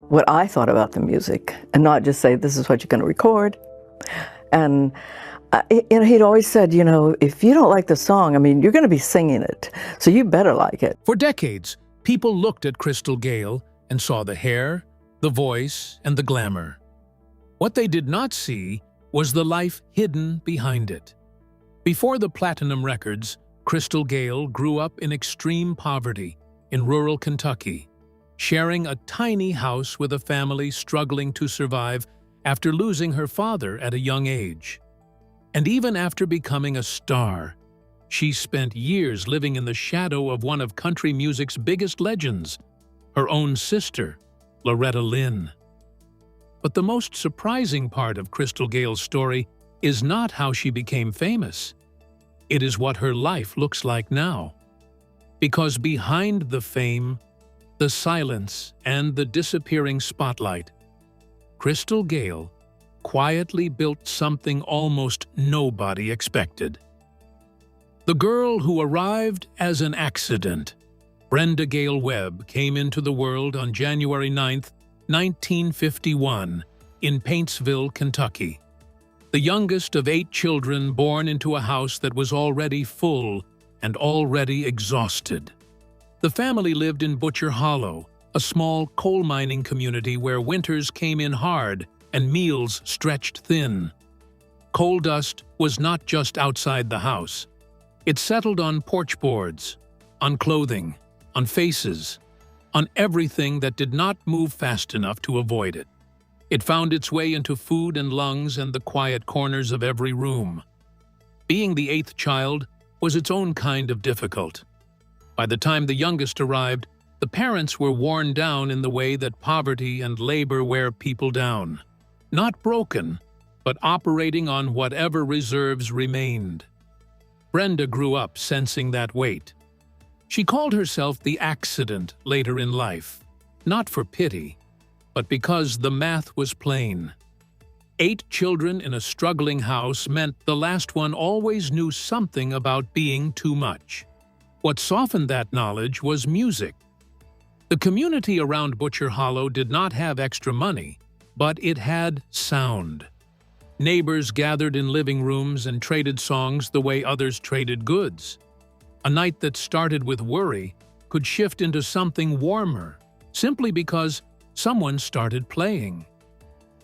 what I thought about the music and not just say, this is what you're going to record. And he'd always said, if you don't like the song, I mean, you're going to be singing it, so you better like it. For decades, people looked at Crystal Gayle and saw the hair, the voice, and the glamour. What they did not see was the life hidden behind it. Before the platinum records, Crystal Gayle grew up in extreme poverty in rural Kentucky, sharing a tiny house with a family struggling to survive after losing her father at a young age. And even after becoming a star, she spent years living in the shadow of one of country music's biggest legends, her own sister, Loretta Lynn. But the most surprising part of Crystal Gayle's story is not how she became famous. It is what her life looks like now. Because behind the fame, the silence, and the disappearing spotlight, Crystal Gayle quietly built something almost nobody expected. The girl who arrived as an accident, Brenda Gayle Webb, came into the world on January 9, 1951, in Paintsville, Kentucky. The youngest of 8 children born into a house that was already full and already exhausted. The family lived in Butcher Hollow, a small coal mining community where winters came in hard and meals stretched thin. Coal dust was not just outside the house. It settled on porch boards, on clothing, on faces, on everything that did not move fast enough to avoid it. It found its way into food and lungs and the quiet corners of every room. Being the 8th child was its own kind of difficult. By the time the youngest arrived, the parents were worn down in the way that poverty and labor wear people down. Not broken, but operating on whatever reserves remained. Brenda grew up sensing that weight. She called herself the accident later in life, not for pity, but because the math was plain. 8 children in a struggling house meant the last one always knew something about being too much. What softened that knowledge was music. The community around Butcher Hollow did not have extra money, but it had sound. Neighbors gathered in living rooms and traded songs the way others traded goods. A night that started with worry could shift into something warmer, simply because someone started playing.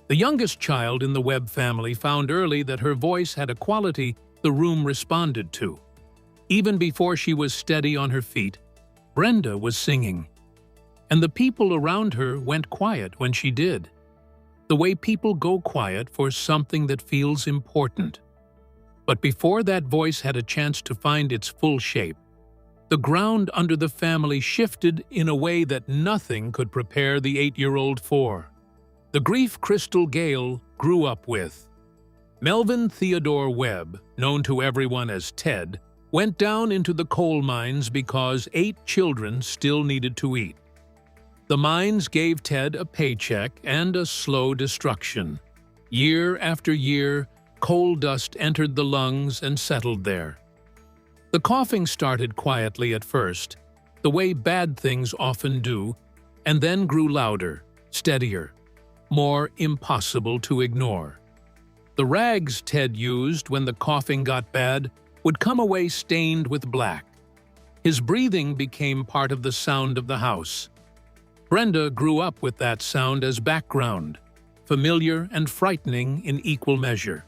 The youngest child in the Webb family found early that her voice had a quality the room responded to. Even before she was steady on her feet, Brenda was singing. And the people around her went quiet when she did. The way people go quiet for something that feels important. But before that voice had a chance to find its full shape, the ground under the family shifted in a way that nothing could prepare the 8-year-old for. The grief Crystal Gayle grew up with. Melvin Theodore Webb, known to everyone as Ted, went down into the coal mines because 8 children still needed to eat. The mines gave Ted a paycheck and a slow destruction. Year after year, coal dust entered the lungs and settled there. The coughing started quietly at first, the way bad things often do, and then grew louder, steadier, more impossible to ignore. The rags Ted used when the coughing got bad would come away stained with black. His breathing became part of the sound of the house. Brenda grew up with that sound as background, familiar and frightening in equal measure.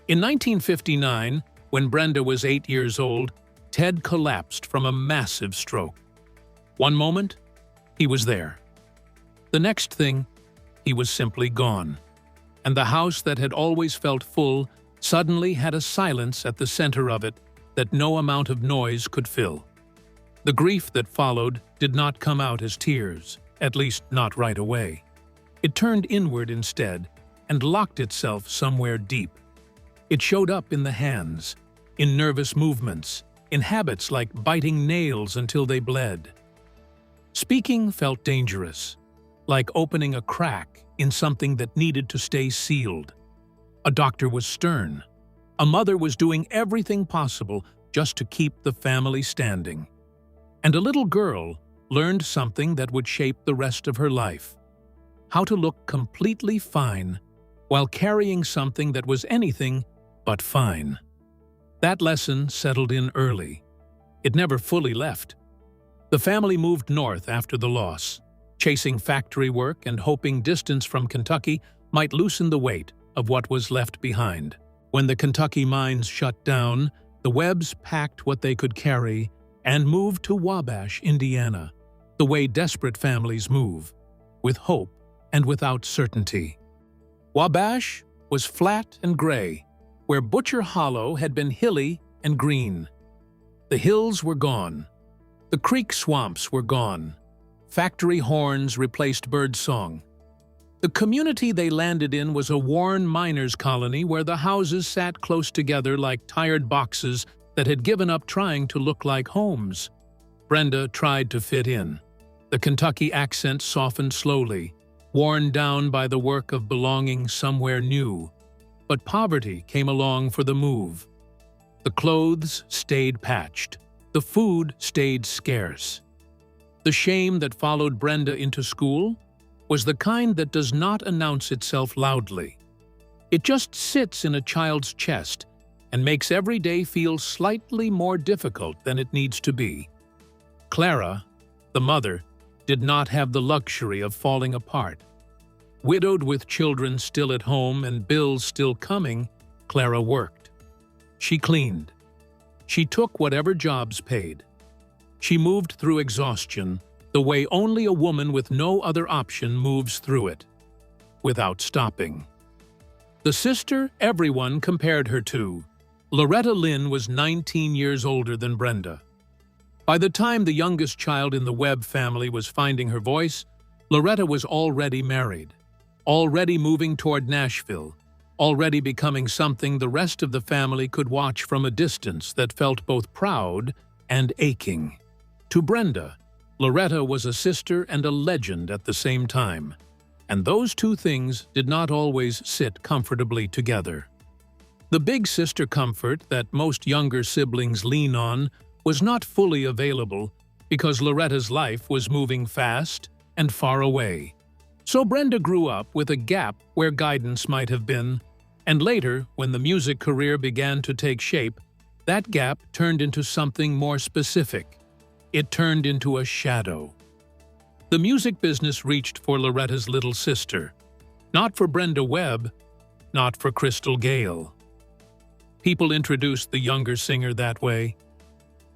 In 1959, when Brenda was 8 years old, Ted collapsed from a massive stroke. One moment, he was there. The next thing, he was simply gone. And the house that had always felt full suddenly had a silence at the center of it that no amount of noise could fill. The grief that followed did not come out as tears, at least not right away. It turned inward instead and locked itself somewhere deep. It showed up in the hands, in nervous movements, in habits like biting nails until they bled. Speaking felt dangerous, like opening a crack in something that needed to stay sealed. A doctor was stern. A mother was doing everything possible just to keep the family standing. And a little girl learned something that would shape the rest of her life. how to look completely fine while carrying something that was anything but fine. That lesson settled in early. It never fully left. The family moved north after the loss, chasing factory work and hoping distance from Kentucky might loosen the weight of what was left behind. When the Kentucky mines shut down, the Webbs packed what they could carry and moved to Wabash, Indiana, the way desperate families move, with hope and without certainty. Wabash was flat and gray, where Butcher Hollow had been hilly and green. The hills were gone. The creek swamps were gone. Factory horns replaced birdsong. The community they landed in was a worn miners' colony where the houses sat close together like tired boxes that had given up trying to look like homes. Brenda tried to fit in. The Kentucky accent softened slowly, worn down by the work of belonging somewhere new. But poverty came along for the move. The clothes stayed patched. The food stayed scarce. The shame that followed Brenda into school was the kind that does not announce itself loudly. It just sits in a child's chest and makes every day feel slightly more difficult than it needs to be. Clara, the mother, did not have the luxury of falling apart. Widowed with children still at home and bills still coming, Clara worked. She cleaned. She took whatever jobs paid. She moved through exhaustion the way only a woman with no other option moves through it, without stopping. The sister everyone compared her to, Loretta Lynn, was 19 years older than Brenda. By the time the youngest child in the Webb family was finding her voice, Loretta was already married, already moving toward Nashville, already becoming something the rest of the family could watch from a distance that felt both proud and aching. To Brenda, Loretta was a sister and a legend at the same time, and those two things did not always sit comfortably together. The big sister comfort that most younger siblings lean on was not fully available because Loretta's life was moving fast and far away. So Brenda grew up with a gap where guidance might have been, and later, when the music career began to take shape, that gap turned into something more specific. It turned into a shadow. The music business reached for Loretta's little sister, not for Brenda Webb, not for Crystal Gayle. People introduced the younger singer that way.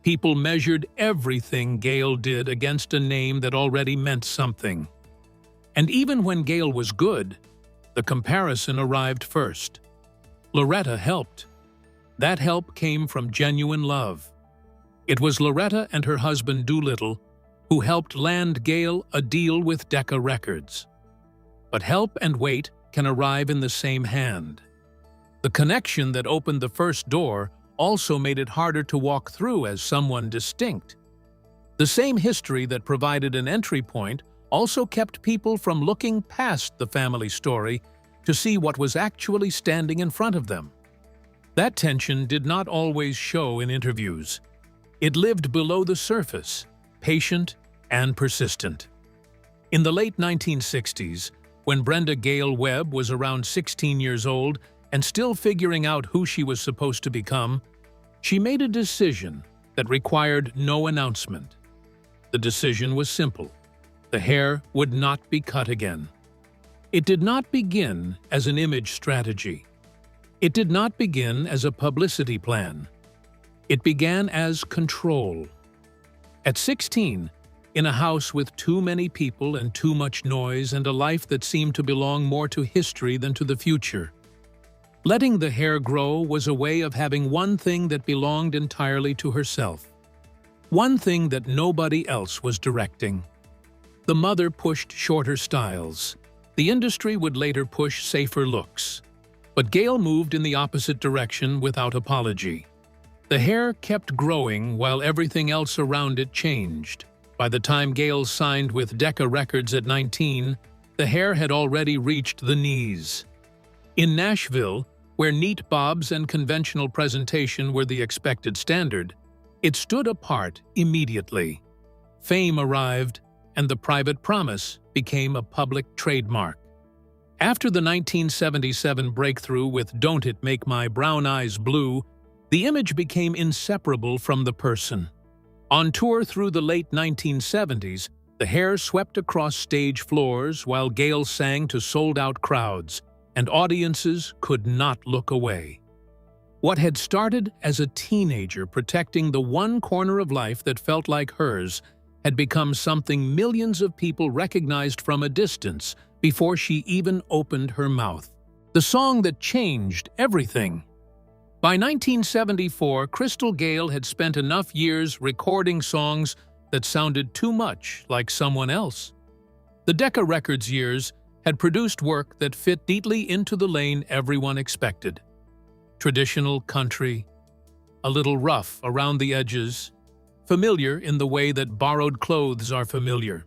People measured everything Gayle did against a name that already meant something. And even when Gayle was good, the comparison arrived first. Loretta helped. That help came from genuine love. It was Loretta and her husband Doolittle who helped land Gayle a deal with Decca Records. But help and weight can arrive in the same hand. The connection that opened the first door also made it harder to walk through as someone distinct. The same history that provided an entry point also kept people from looking past the family story to see what was actually standing in front of them. That tension did not always show in interviews. It lived below the surface, patient and persistent. In the late 1960s, when Brenda Gayle Webb was around 16 years old and still figuring out who she was supposed to become, she made a decision that required no announcement. The decision was simple. The hair would not be cut again. It did not begin as an image strategy. It did not begin as a publicity plan. It began as control. At 16, in a house with too many people and too much noise and a life that seemed to belong more to history than to the future, letting the hair grow was a way of having one thing that belonged entirely to herself. One thing that nobody else was directing. The mother pushed shorter styles. The industry would later push safer looks. But Gayle moved in the opposite direction without apology. The hair kept growing while everything else around it changed. By the time Gayle signed with Decca Records at 19, the hair had already reached the knees. In Nashville, where neat bobs and conventional presentation were the expected standard, it stood apart immediately. Fame arrived, and the private promise became a public trademark. After the 1977 breakthrough with "Don't It Make My Brown Eyes Blue," the image became inseparable from the person. On tour through the late 1970s, the hair swept across stage floors while Gayle sang to sold-out crowds, and audiences could not look away. What had started as a teenager protecting the one corner of life that felt like hers had become something millions of people recognized from a distance before she even opened her mouth. The song that changed everything. By 1974, Crystal Gayle had spent enough years recording songs that sounded too much like someone else. The Decca Records years had produced work that fit neatly into the lane everyone expected. Traditional country, a little rough around the edges, familiar in the way that borrowed clothes are familiar.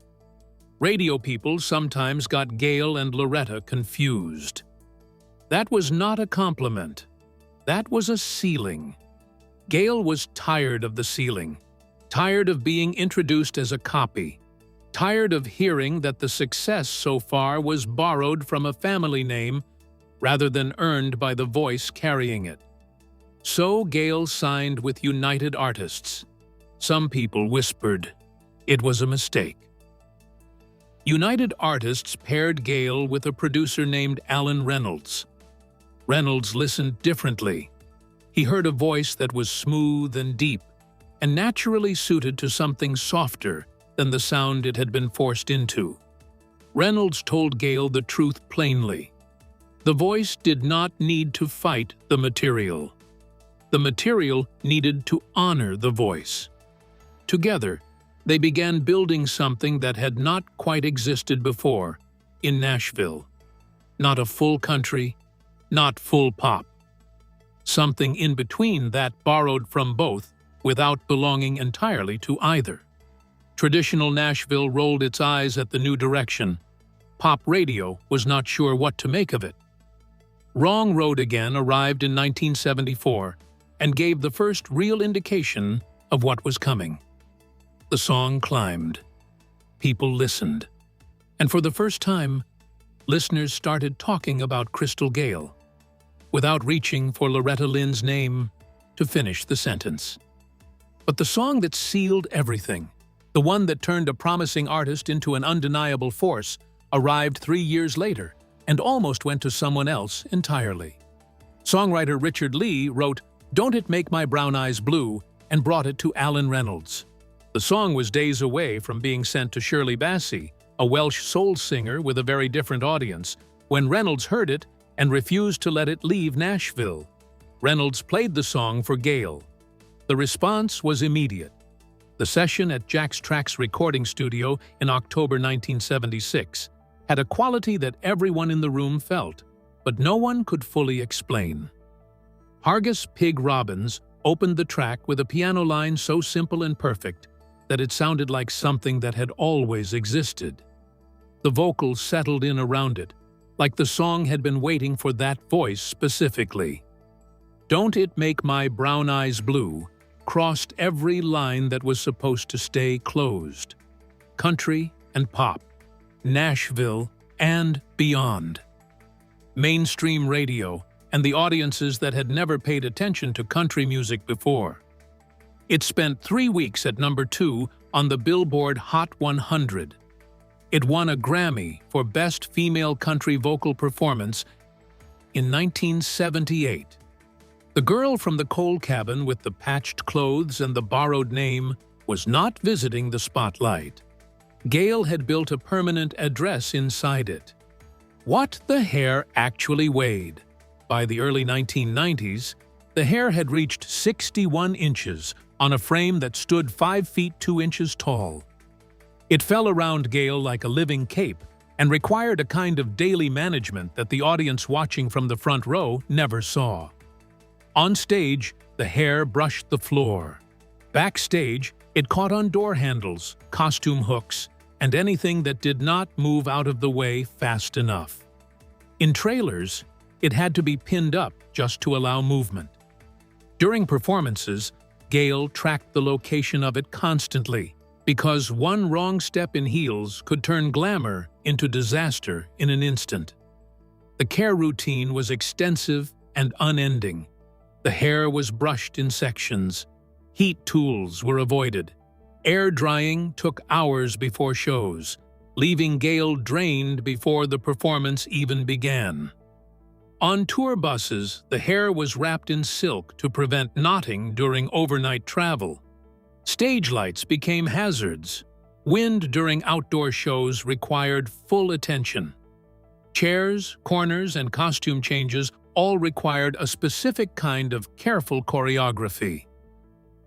Radio people sometimes got Gayle and Loretta confused. That was not a compliment. That was a ceiling. Gayle was tired of the ceiling, tired of being introduced as a copy, tired of hearing that the success so far was borrowed from a family name rather than earned by the voice carrying it. So Gayle signed with United Artists. Some people whispered it was a mistake. United Artists paired Gayle with a producer named Alan Reynolds. Reynolds listened differently. He heard a voice that was smooth and deep, and naturally suited to something softer than the sound it had been forced into. Reynolds told Gayle the truth plainly. The voice did not need to fight the material. The material needed to honor the voice. Together, they began building something that had not quite existed before in Nashville. Not a full country, not full pop. Something in between that borrowed from both without belonging entirely to either. Traditional Nashville rolled its eyes at the new direction. Pop radio was not sure what to make of it. Wrong Road Again arrived in 1974 and gave the first real indication of what was coming. The song climbed. People listened. And for the first time, listeners started talking about Crystal Gayle, without reaching for Loretta Lynn's name to finish the sentence. But the song that sealed everything, the one that turned a promising artist into an undeniable force, arrived 3 years later and almost went to someone else entirely. Songwriter Richard Lee wrote "Don't It Make My Brown Eyes Blue" and brought it to Alan Reynolds. The song was days away from being sent to Shirley Bassey, a Welsh soul singer with a very different audience, when Reynolds heard it and refused to let it leave Nashville. Reynolds played the song for Gayle. The response was immediate. The session at Jack's Trax recording studio in October 1976 had a quality that everyone in the room felt, but no one could fully explain. Hargus Pig Robbins opened the track with a piano line so simple and perfect that it sounded like something that had always existed. The vocals settled in around it, like the song had been waiting for that voice specifically. "Don't It Make My Brown Eyes Blue" crossed every line that was supposed to stay closed. Country and pop, Nashville and beyond. Mainstream radio and the audiences that had never paid attention to country music before. It spent 3 weeks at number 2 on the Billboard Hot 100. It won a Grammy for Best Female Country Vocal Performance in 1978. The girl from the coal cabin with the patched clothes and the borrowed name was not visiting the spotlight. Gayle had built a permanent address inside it. What the hair actually weighed. By the early 1990s, the hair had reached 61 inches on a frame that stood 5 feet 2 inches tall. It fell around Gayle like a living cape and required a kind of daily management that the audience watching from the front row never saw. On stage, the hair brushed the floor. Backstage, it caught on door handles, costume hooks, and anything that did not move out of the way fast enough. In trailers, it had to be pinned up just to allow movement. During performances, Gayle tracked the location of it constantly, because one wrong step in heels could turn glamour into disaster in an instant. The care routine was extensive and unending. The hair was brushed in sections. Heat tools were avoided. Air drying took hours before shows, leaving Gayle drained before the performance even began. On tour buses, the hair was wrapped in silk to prevent knotting during overnight travel. Stage lights became hazards. Wind during outdoor shows required full attention. Chairs, corners, and costume changes all required a specific kind of careful choreography.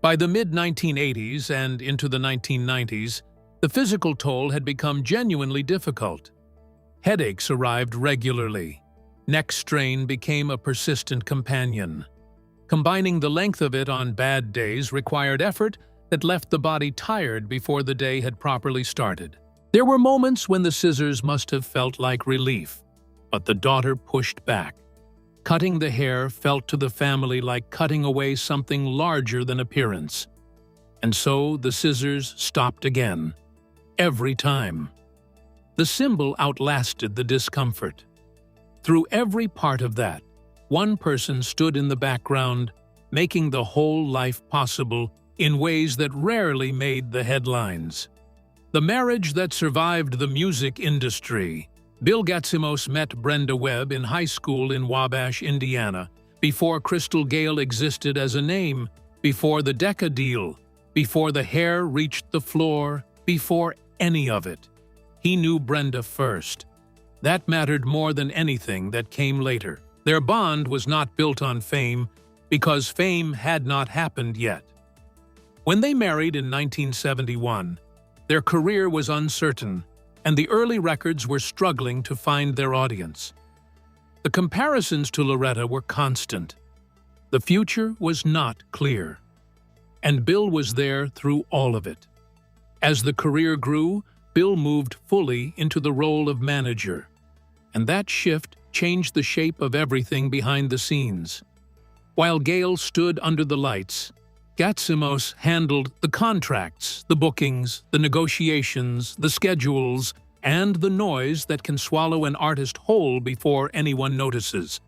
By the mid-1980s and into the 1990s, the physical toll had become genuinely difficult. Headaches arrived regularly. Neck strain became a persistent companion. Combining the length of it on bad days required effort that left the body tired before the day had properly started. There were moments when the scissors must have felt like relief, but the daughter pushed back. Cutting the hair felt to the family like cutting away something larger than appearance. And so the scissors stopped again. Every time. The symbol outlasted the discomfort. Through every part of that, one person stood in the background, making the whole life possible in ways that rarely made the headlines. The marriage that survived the music industry. Bill Gatsimos met Brenda Webb in high school in Wabash, Indiana, before Crystal Gayle existed as a name, before the Decca deal, before the hair reached the floor, before any of it. He knew Brenda first. That mattered more than anything that came later. Their bond was not built on fame, because fame had not happened yet. When they married in 1971, their career was uncertain, and the early records were struggling to find their audience. The comparisons to Loretta were constant. The future was not clear. And Bill was there through all of it. As the career grew, Bill moved fully into the role of manager. And that shift changed the shape of everything behind the scenes. While Gayle stood under the lights, Gatsimos handled the contracts, the bookings, the negotiations, the schedules, and the noise that can swallow an artist whole before anyone notices.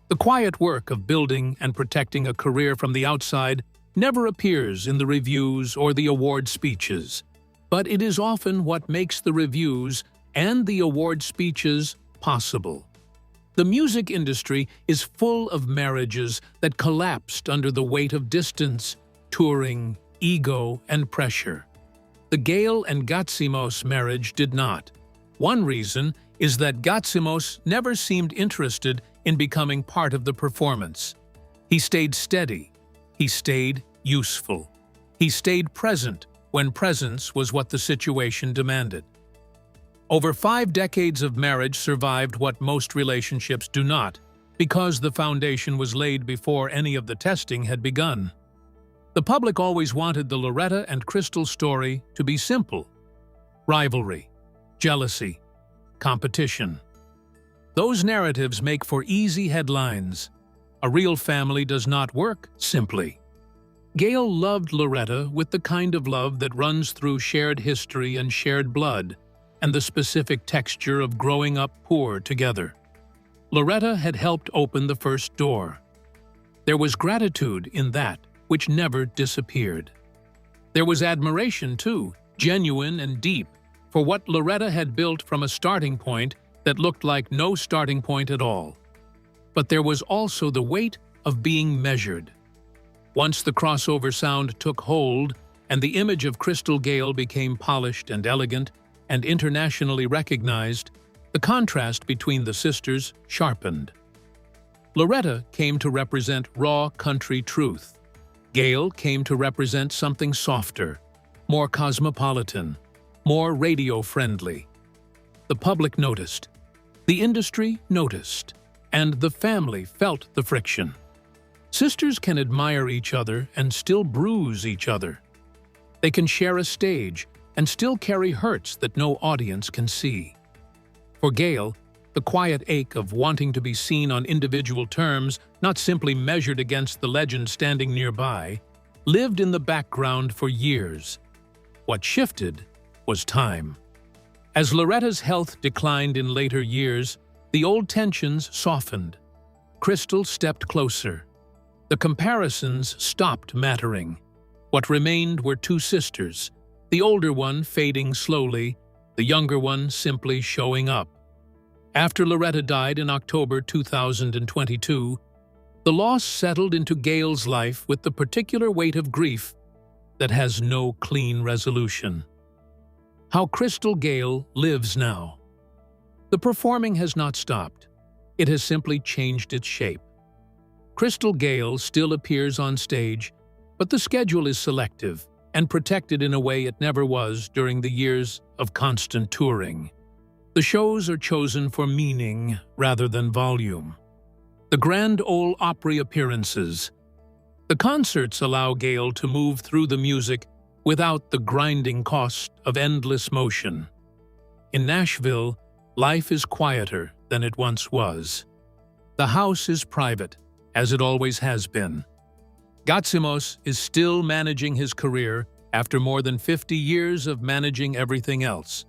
The quiet work of building and protecting a career from the outside never appears in the reviews or the award speeches, but it is often what makes the reviews and the award speeches possible. The music industry is full of marriages that collapsed under the weight of distance, touring, ego, and pressure. The Gayle and Gatsimos marriage did not. One reason is that Gatsimos never seemed interested in becoming part of the performance. He stayed steady. He stayed useful. He stayed present when presence was what the situation demanded. Over 5 decades of marriage survived what most relationships do not, because the foundation was laid before any of the testing had begun. The public always wanted the Loretta and Crystal story to be simple. Rivalry, jealousy, competition. Those narratives make for easy headlines. A real family does not work simply. Gayle loved Loretta with the kind of love that runs through shared history and shared blood, and the specific texture of growing up poor together. Loretta had helped open the first door. There was gratitude in that, which never disappeared. There was admiration, too, genuine and deep, for what Loretta had built from a starting point that looked like no starting point at all. But there was also the weight of being measured. Once the crossover sound took hold and the image of Crystal Gayle became polished and elegant and internationally recognized, the contrast between the sisters sharpened. Loretta came to represent raw country truth. Gayle came to represent something softer, more cosmopolitan, more radio-friendly. The public noticed, the industry noticed, and the family felt the friction. Sisters can admire each other and still bruise each other. They can share a stage and still carry hurts that no audience can see. For Gayle, the quiet ache of wanting to be seen on individual terms, not simply measured against the legend standing nearby, lived in the background for years. What shifted was time. As Loretta's health declined in later years, the old tensions softened. Crystal stepped closer. The comparisons stopped mattering. What remained were two sisters, the older one fading slowly, the younger one simply showing up. After Loretta died in October 2022, the loss settled into Gayle's life with the particular weight of grief that has no clean resolution. How Crystal Gayle lives now. The performing has not stopped. It has simply changed its shape. Crystal Gayle still appears on stage, but the schedule is selective and protected in a way it never was during the years of constant touring. The shows are chosen for meaning rather than volume. The Grand Ole Opry appearances. The concerts allow Gayle to move through the music without the grinding cost of endless motion. In Nashville, life is quieter than it once was. The house is private, as it always has been. Gatsimos is still managing his career after more than 50 years of managing everything else,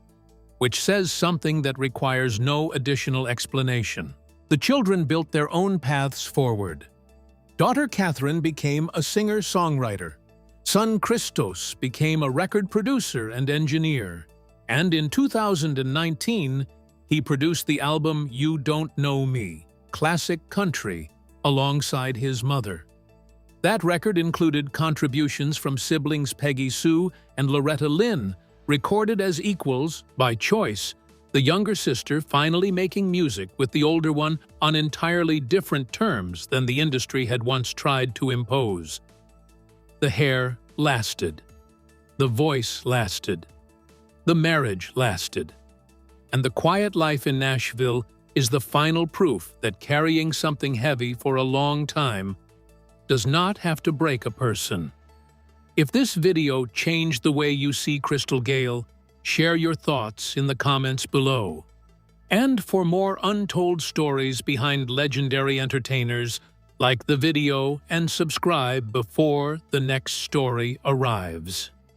which says something that requires no additional explanation. The children built their own paths forward. Daughter Catherine became a singer-songwriter. Son Christos became a record producer and engineer. And in 2019, he produced the album You Don't Know Me, classic country, alongside his mother. That record included contributions from siblings Peggy Sue and Loretta Lynn, recorded as equals by choice, the younger sister finally making music with the older one on entirely different terms than the industry had once tried to impose. The hair lasted. The voice lasted. The marriage lasted. And the quiet life in Nashville is the final proof that carrying something heavy for a long time does not have to break a person. If this video changed the way you see Crystal Gayle, share your thoughts in the comments below. And for more untold stories behind legendary entertainers, like the video and subscribe before the next story arrives.